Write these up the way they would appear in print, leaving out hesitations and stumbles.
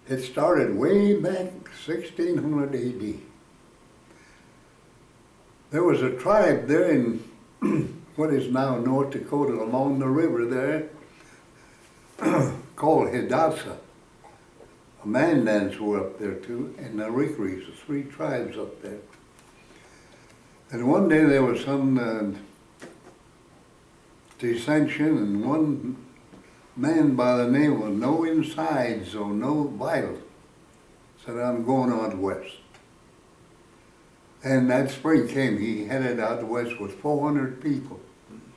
It started way back 1600 AD. There was a tribe there in what is now North Dakota along the river there called Hidatsa. The Mandans were up there too, and the Rickeries, the three tribes up there. And one day there was some dissension, and one man by the name of No Insides or No Vitals said, I'm going out west. And that spring came, he headed out west with 400 people,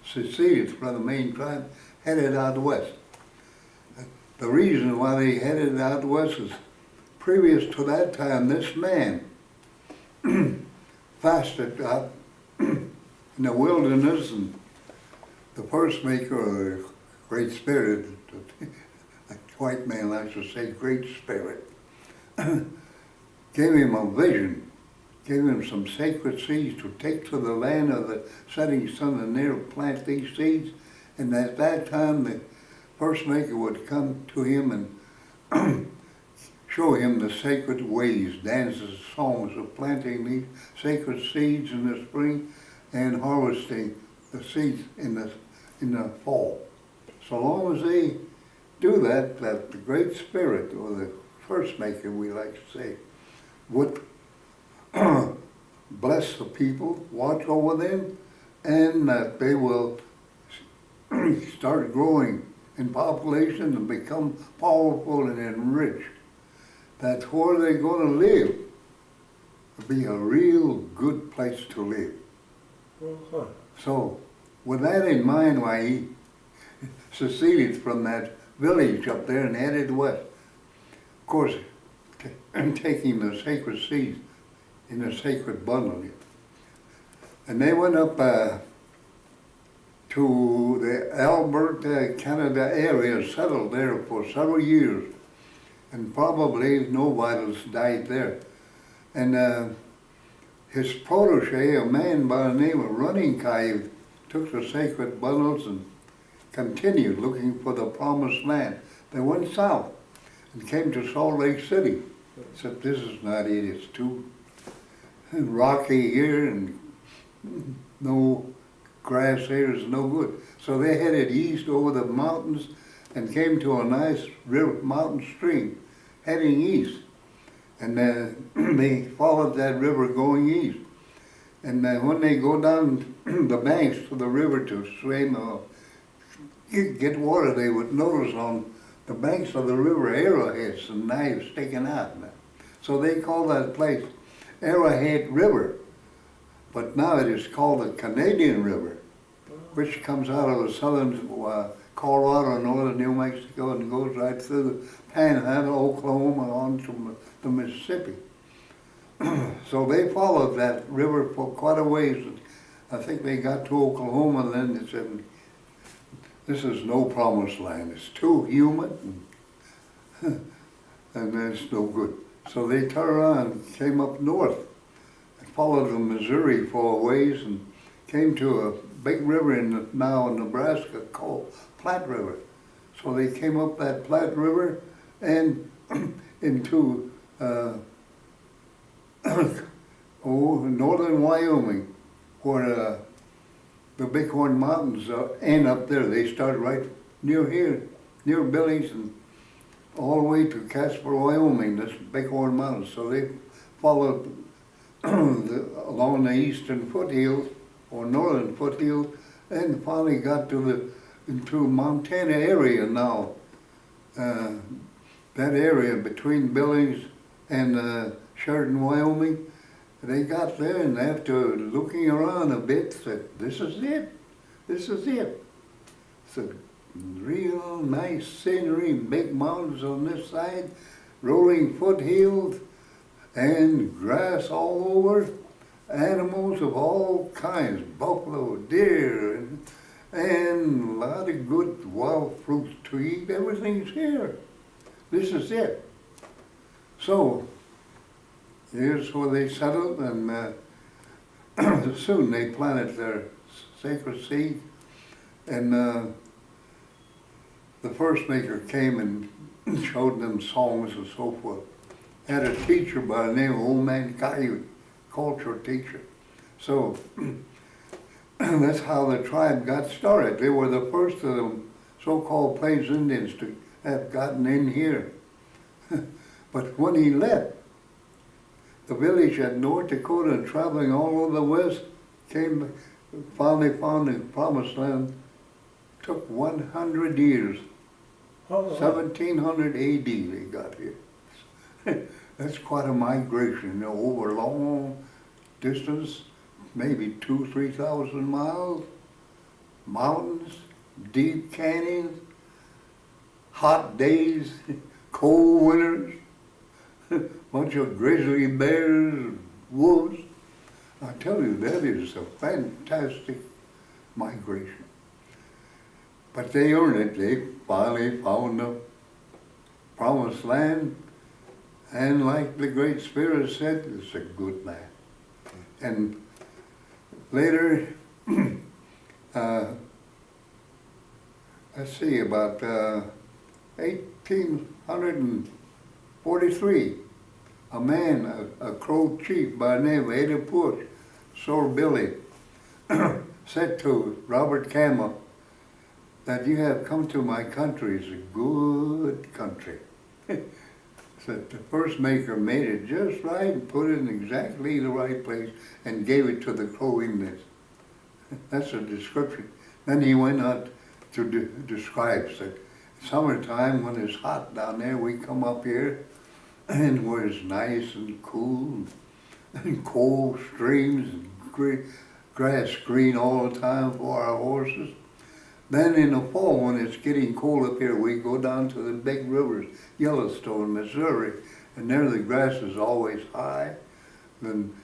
seceded from the main tribe, headed out west. The reason why they headed out west is previous to that time, this man fasted out in the wilderness, and the first maker of the Great Spirit, a white man likes to say Great Spirit, gave him a vision, gave him some sacred seeds to take to the land of the setting sun and there plant these seeds. And at that time, the first maker would come to him and show him the sacred ways, dances, songs of planting these sacred seeds in the spring and harvesting the seeds in the fall. So long as they do that, that the Great Spirit, or the first maker, we like to say, would bless the people, watch over them, and that they will start growing in population and become powerful and enriched. That's where they're going to live. It'll be a real good place to live. Uh-huh. So, with that in mind, why he seceded from that village up there and headed west. Of course, and taking the sacred seeds in a sacred bundle. And they went up to the Alberta, Canada area, settled there for several years. And probably no vitals died there. And his protege, a man by the name of Running Kite, took the sacred bundles and continued looking for the promised land. They went south and came to Salt Lake City. Except this is not it, it's too rocky here and no grass here is no good. So they headed east over the mountains and came to a nice river, mountain stream heading east. And they followed that river going east. And when they go down the banks to the river to swim or get water, they would notice on the banks of the river arrowheads and knives sticking out. So they call that place Arrowhead River. But now it is called the Canadian River, which comes out of the southern Colorado, northern New Mexico, and goes right through the Panhandle, Oklahoma, on to the Mississippi. So they followed that river for quite a ways. I think they got to Oklahoma, and then they said, this is no promised land. It's too humid, and it's no good. So they turned around and came up north and followed the Missouri for a ways and came to a big river now in Nebraska called Platte River. So they came up that Platte River and into northern Wyoming, where the Bighorn Mountains end up there. They start right near here, near Billings, and all the way to Casper, Wyoming, this Bighorn Mountains. So they followed along the eastern foothills or northern foothills, and finally got into Montana area now. That area between Billings and Sheridan, Wyoming. They got there, and after looking around a bit, said, this is it. This is it. It's a real nice scenery, big mountains on this side, rolling foothills, and grass all over, animals of all kinds, buffalo, deer, and a lot of good wild fruits to eat. Everything's here. This is it. So, here's where they settled, and soon they planted their sacred seed. And the first maker came and showed them songs and so forth. Had a teacher by the name of Old Man Coyote, culture teacher. So that's how the tribe got started. They were the first of the so-called Plains Indians to have gotten in here. But when he left, the village at North Dakota, traveling all over the west, finally found the promised land. Took 100 years. 1700 AD they got here. That's quite a migration, over a long distance, maybe 2,000–3,000 miles, mountains, deep canyons, hot days, cold winters, bunch of grizzly bears, wolves. I tell you, that is a fantastic migration. But they earned it. They finally found the promised land, and like the Great Spirit said, it's a good land. And later, let's see, about 1843, a man, a Crow chief by the name of Ada Push, Sore Billy, said to Robert Campbell that you have come to my country. It's a good country. Said the first maker made it just right and put it in exactly the right place and gave it to the Crow Indians. That's a description. Then he went on to describe, said, summertime when it's hot down there, we come up here and where it's nice and cool and cold streams and grass green all the time for our horses. Then in the fall, when it's getting cold up here, we go down to the big rivers, Yellowstone, Missouri, and there the grass is always high, and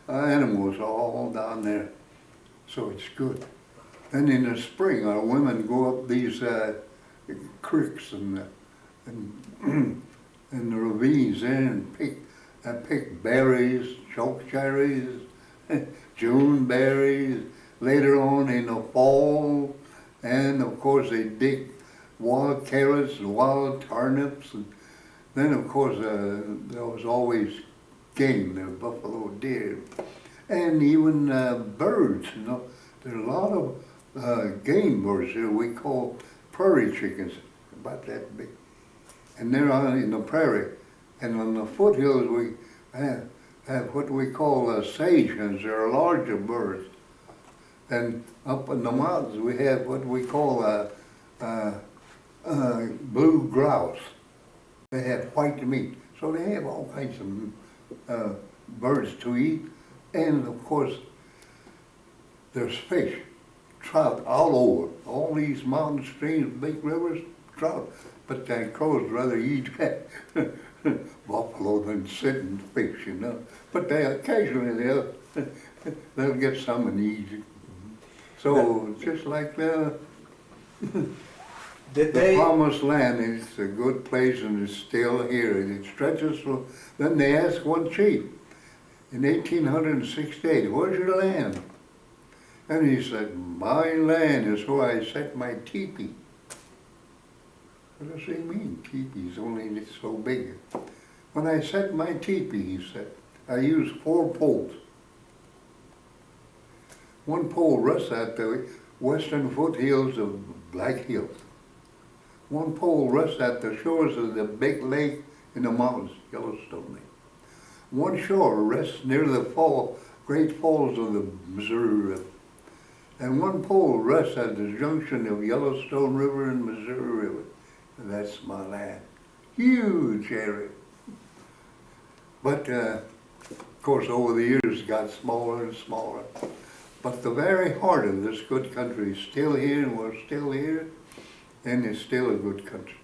animals are all down there, so it's good. Then in the spring, our women go up these creeks and the ravines there and pick berries, choke cherries, June berries. Later on in the fall, and of course they dig wild carrots and wild turnips, and then of course there was always game, there buffalo, deer, and even birds. There are a lot of game birds here we call prairie chickens, about that big, and they're on in the prairie, and on the foothills we have what we call sage hens. They're larger birds. And up in the mountains, we have what we call blue grouse. They have white meat. So they have all kinds of birds to eat. And of course, there's fish, trout all over. All these mountain streams, big rivers, trout. But the crows rather eat buffalo than sit and fish, But they occasionally, they'll get some and eat it. So just like the promised land, it's a good place and it's still here. And it stretches from, then they asked one chief in 1868, where's your land? And he said, my land is where I set my teepee. What does he mean, teepee's only so big? When I set my teepee, he said, I use 4 poles. One pole rests at the western foothills of Black Hills. One pole rests at the shores of the big lake in the mountains, Yellowstone Lake. One shore rests near the great falls of the Missouri River. And one pole rests at the junction of Yellowstone River and Missouri River. And that's my land. Huge area. But of course over the years it got smaller and smaller. But the very heart of this good country is still here, and we're still here, and it's still a good country.